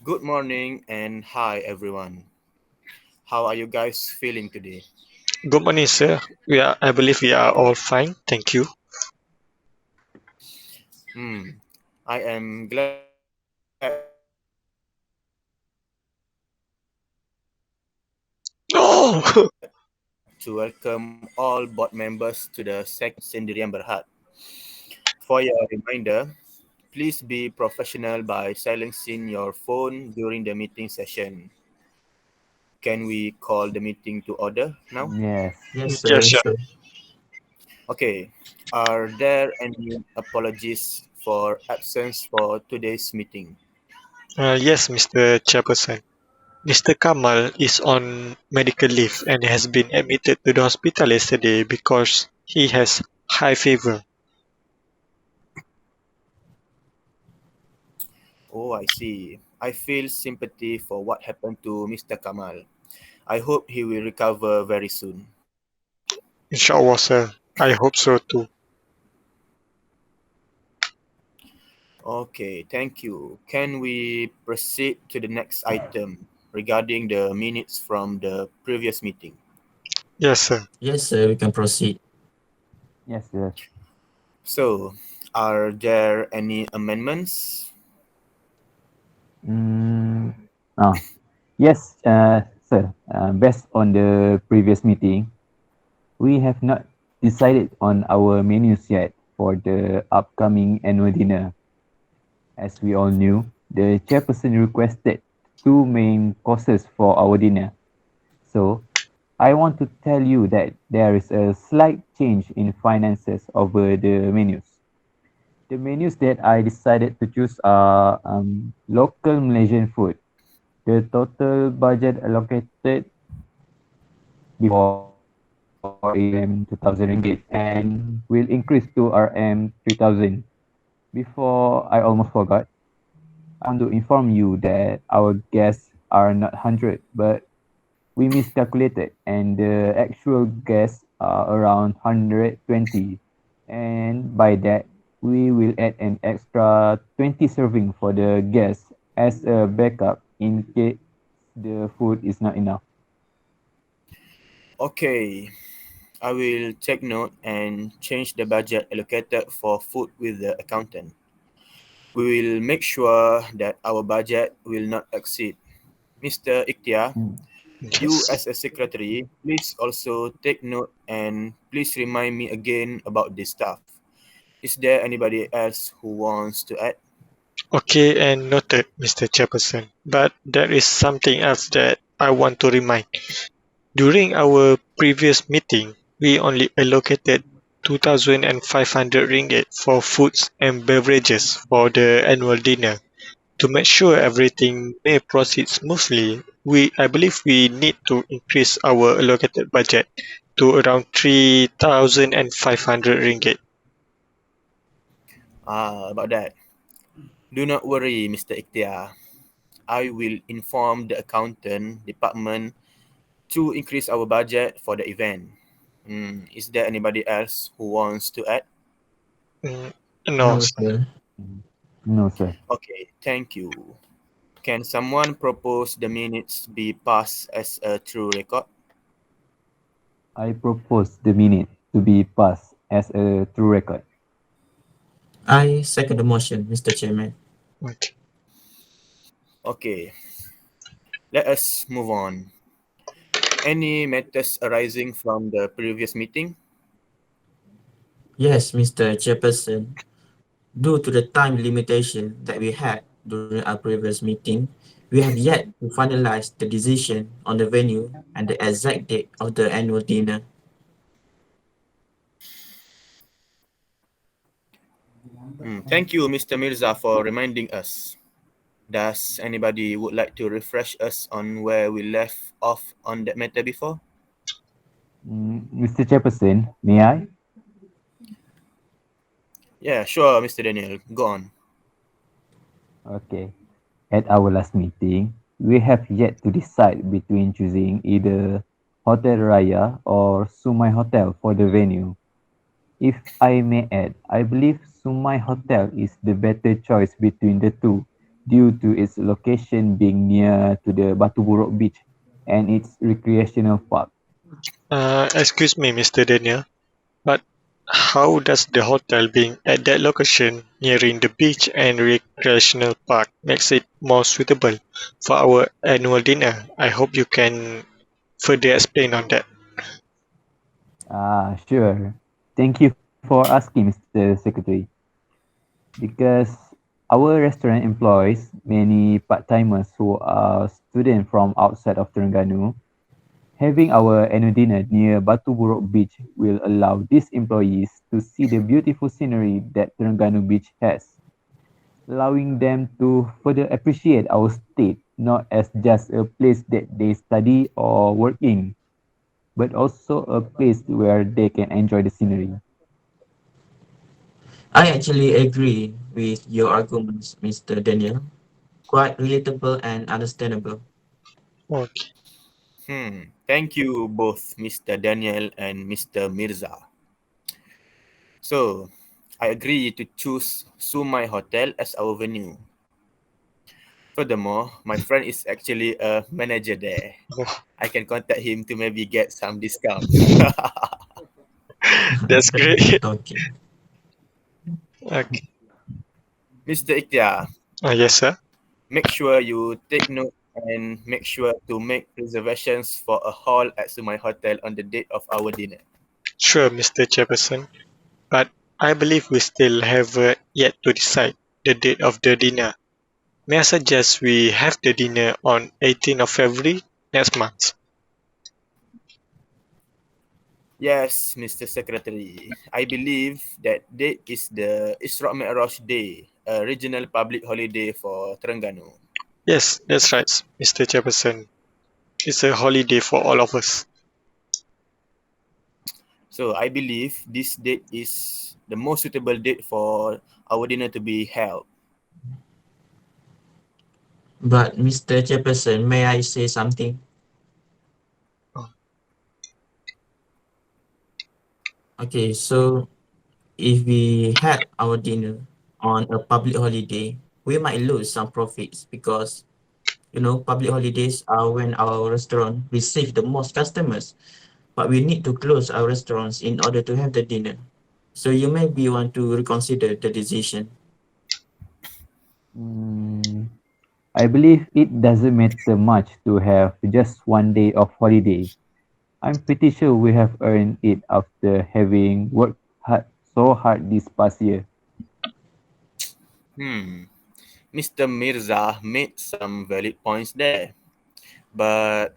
Good morning and hi everyone. How are you guys feeling today? Good morning, sir. I believe we are all fine. Thank you. Hmm. I am glad to hear that. Oh, To welcome all board members to the second Sendirian Berhad. For your reminder, please be professional by silencing your phone during the meeting session. Can we call the meeting to order now? Yes. Yes, yeah, sir. sure. Sure. Okay. Are there any apologies for absence for today's meeting? Yes, Mr. Chairperson. Mr. Kamal is on medical leave and has been admitted to the hospital yesterday because he has high fever. Oh, I see. I feel sympathy for what happened to Mr. Kamal. I hope he will recover very soon. Inshallah, sir. I hope so too. Okay, thank you. Can we proceed to the next item regarding the minutes from the previous meeting? Yes, sir. Yes, sir. We can proceed. Yes, yes. So, are there any amendments? Mm, ah, yes, sir. Based on the previous meeting, we have not decided on our menus yet for the upcoming annual dinner. As we all knew, the chairperson requested two main courses for our dinner. So, I want to tell you that there is a slight change in finances over the menus. The menus that I decided to choose are local Malaysian food. The total budget allocated before is RM 2000 ringgit and will increase to RM 3000. Before I almost forgot, I want to inform you that our guests are not 100, but we miscalculated and the actual guests are around 120. And by that, we will add an extra 20 serving for the guests as a backup in case the food is not enough. Okay, I will take note and change the budget allocated for food with the accountant. We will make sure that our budget will not exceed. Mr. Ikhtiar, Mm. you Yes. as a secretary, please also take note and please remind me again about this stuff. Is there anybody else who wants to add? Okay, and noted, Mr. Chairperson. But there is something else that I want to remind. During our previous meeting, we only allocated 2,500 ringgit for foods and beverages for the annual dinner. To make sure everything may proceed smoothly, I believe we need to increase our allocated budget to around 3,500 ringgit. About that. Do not worry, Mr. Ikhtiar. I will inform the accountant department to increase our budget for the event. Is there anybody else who wants to add? Mm, no, No, sir. No, sir. Okay, thank you. Can someone propose the minutes be passed as a true record? I propose the minute to be passed as a true record. I second the motion, Mr. Chairman. okay. Okay, let us move on. Any matters arising from the previous meeting? Yes, Mr. Chairperson. Due to the time limitation that we had during our previous meeting, we have yet to finalize the decision on the venue and the exact date of the annual dinner. Thank you, Mr. Mirza, for reminding us. Does anybody would like to refresh us on where we left off on that matter before? Mr. Chairperson, may I? Yeah, sure, Mr. Daniel. Go on. Okay. At our last meeting, we have yet to decide between choosing either Hotel Raya or Sumai Hotel for the venue. If I may add, I believe Sumai Hotel is the better choice between the two due to its location being near to the Batu Buruk beach and its recreational park. Excuse me, Mr. Daniel, but how does the hotel being at that location nearing the beach and recreational park makes it more suitable for our annual dinner? I hope you can further explain on that. Sure. Thank you for asking, Mr. Secretary. Because our restaurant employs many part-timers who are students from outside of Terengganu. Having our annual dinner near Batu Buruk Beach will allow these employees to see the beautiful scenery that Terengganu Beach has, allowing them to further appreciate our state not as just a place that they study or work in, but also a place where they can enjoy the scenery. I actually agree with your arguments, Mr. Daniel. Quite relatable and understandable. Okay, Thank you both, Mr. Daniel and Mr. Mirza. So, I agree to choose Sumai Hotel as our venue. Furthermore, my friend is actually a manager there. oh, I can contact him to maybe get some discount. that's great. Okay. Okay. Mr. Ikhtiar, Yes, sir. make sure you take note and make sure to make reservations for a hall at Sumai Hotel on the date of our dinner. Sure, Mr. Jefferson. But I believe we still have yet to decide the date of the dinner. May I suggest we have the dinner on 18th of February next month? Yes, Mr. Secretary. I believe that date is the Isra Mi'raj Day, a regional public holiday for Terengganu. Yes, that's right, Mr. Jefferson. It's a holiday for all of us. So I believe this date is the most suitable date for our dinner to be held. But Mr. Jefferson, may I say something? Oh, Okay, so if we had our dinner on a public holiday, we might lose some profits because public holidays are when our restaurant receive the most customers, but we need to close our restaurants in order to have the dinner. So you maybe want to reconsider the decision. Mm, I believe it doesn't matter much to have just one day of holiday. I'm pretty sure we have earned it after having worked so hard this past year. Hmm. Mr. Mirza made some valid points there, but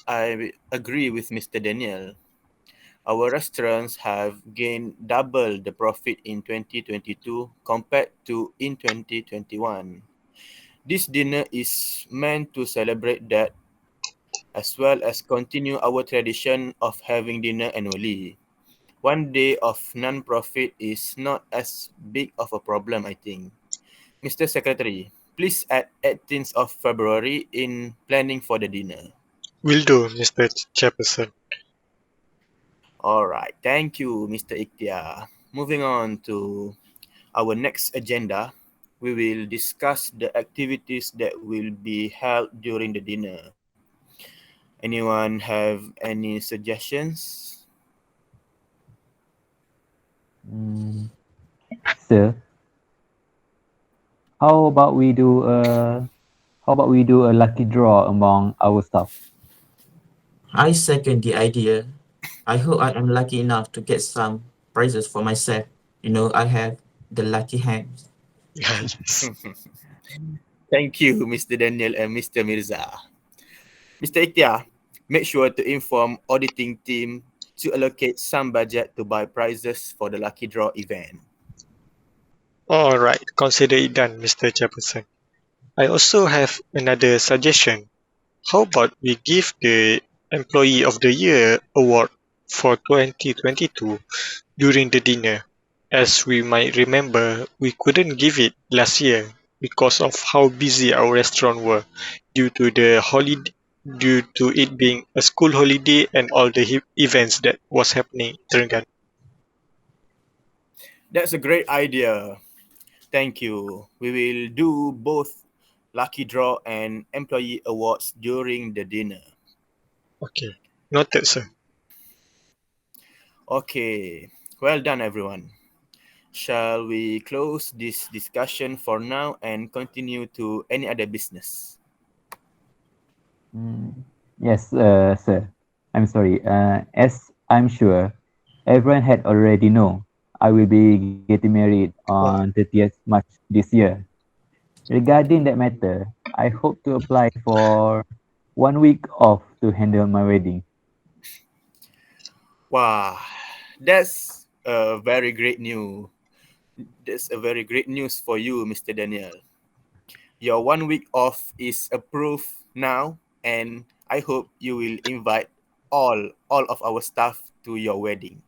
I agree with Mr. Daniel. Our restaurants have gained double the profit in 2022 compared to in 2021. This dinner is meant to celebrate that as well as continue our tradition of having dinner annually. One day of non-profit is not as big of a problem, I think. Mr. Secretary, please add 18th of February in planning for the dinner. will do, Mr. Jefferson. All right, thank you, Mr. Ikhtiar. Moving on to our next agenda, we will discuss the activities that will be held during the dinner. Anyone have any suggestions? Mm, sir, how about we do a lucky draw among our staff? I second the idea. I hope I am lucky enough to get some prizes for myself. I have the lucky hands. Yes. Thank you, Mr. Daniel and Mr. Mirza. Mr. Ikhtiar, make sure to inform auditing team to allocate some budget to buy prizes for the lucky draw event. All right, consider it done, Mr. Jefferson. I also have another suggestion. How about we give the Employee of the Year award for 2022 during the dinner? As we might remember, we couldn't give it last year because of how busy our restaurant were due to the holiday, due to it being a school holiday and all the events that was happening in Terengganu. That's a great idea. Thank you. We will do both lucky draw, and employee awards during the dinner. Okay. Noted, sir. Okay, well done, everyone. Shall we close this discussion for now and continue to any other business? Mm, yes, sir. I'm sorry. As I'm sure everyone had already know, I will be getting married on Oh, 30th March this year. Regarding that matter, I hope to apply for 1 week off to handle my wedding. Wow, that's a very great news. That's a very great news for you, Mr. Daniel. Your 1 week off is approved now, and I hope you will invite all of our staff to your wedding.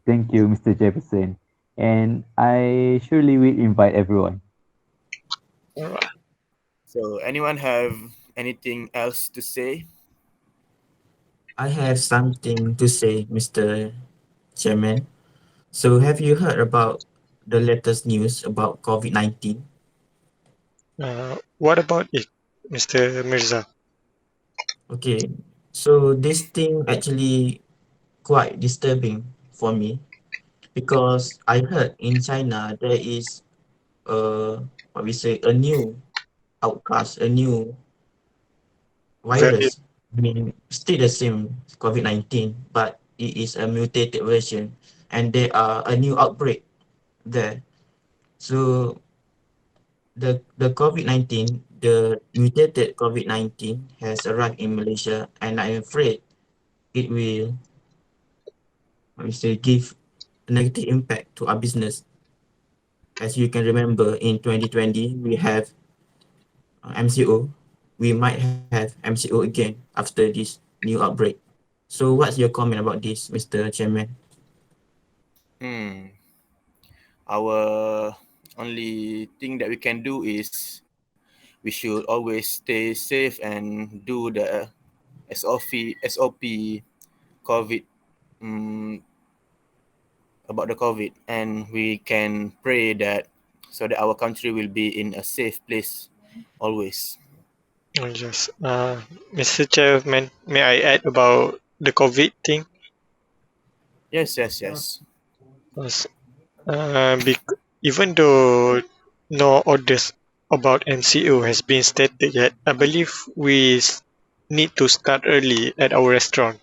Thank you, Mr. Jefferson. And I surely will invite everyone. alright. So, anyone have anything else to say? I have something to say, Mr. Chairman. So, have you heard about the latest news about COVID-19? What about it, Mr. Mirza? Okay, so this thing actually quite disturbing for me because I heard in China there is what we say a new outcast, a new Very, virus. I mean, still the same COVID-19, but it is a mutated version, and there are a new outbreak there. So the COVID-19, the mutated COVID-19 has arrived in Malaysia, and I'm afraid it will, what we say, give a negative impact to our business. As you can remember, in 2020 we have MCO. We might have MCO again after this new outbreak. So what's your comment about this, Mr. Chairman? Hmm. Our only thing that we can do is we should always stay safe and do the SOP COVID um, about the COVID, and we can pray that so that our country will be in a safe place always. yes. Mr. Chairman, may I add about the COVID thing? Yes, yes, yes. Yes. Even though no orders about MCO has been stated yet, I believe need to start early at our restaurant.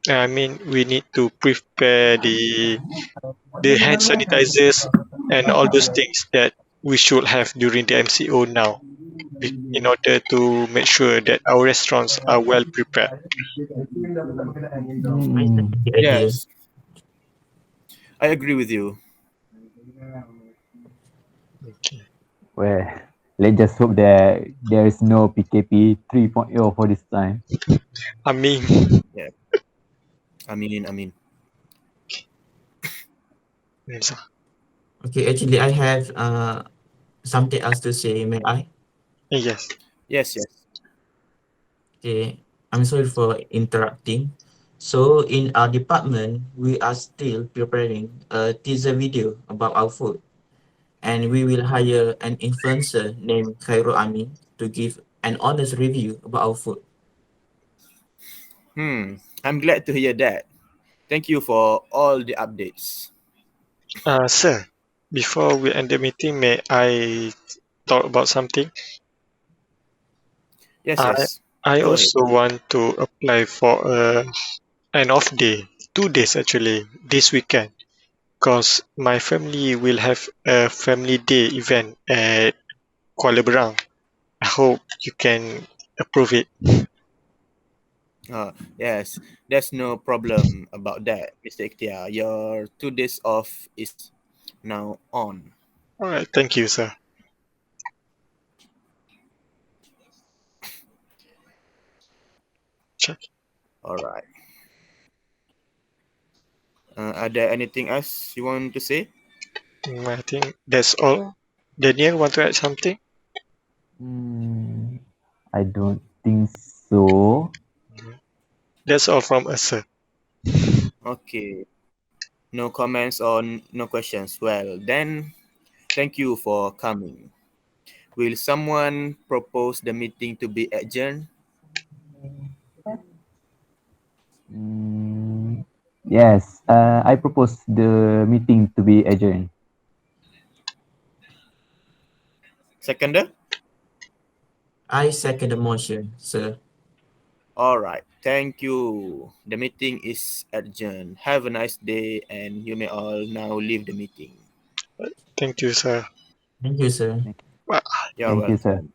I mean, we need to prepare the hand sanitizers and all those things that we should have during the MCO now, in order to make sure that our restaurants are well prepared. I like Hmm. the idea. Yes, I agree with you. Okay. Well, let's just hope that there is no PKP 3.0 for this time. I mean, Yeah, I mean. yes, Okay, actually, I have something else to say. May I? yes. Yes, yes. Okay, I'm sorry for interrupting. So in our department, we are still preparing a teaser video about our food, and we will hire an influencer named Khairul Amin to give an honest review about our food. I'm glad to hear that. Thank you for all the updates. Sir, before we end the meeting, may I talk about something? Yes, I yes. I Go ahead. also want to apply for an off day, 2 days actually, this weekend, because my family will have a family day event at Kuala Berang. I hope you can approve it. Yes, there's no problem about that, Mr. Ikhtiar. Your 2 days off is now on. All right, thank you, sir. Check. All right. Are there anything else you want to say? I think that's all. Daniel, want to add something? Hmm. I don't think so. That's all from us, sir. Okay. No comments or no questions. Well, then, thank you for coming. Will someone propose the meeting to be adjourned? Yes, I propose the meeting to be adjourned. Seconder? I second the motion, sir. All right. Thank you. The meeting is adjourned. Have a nice day, and you may all now leave the meeting. Thank you, sir. Thank you, sir. You're Thank you, sir. welcome.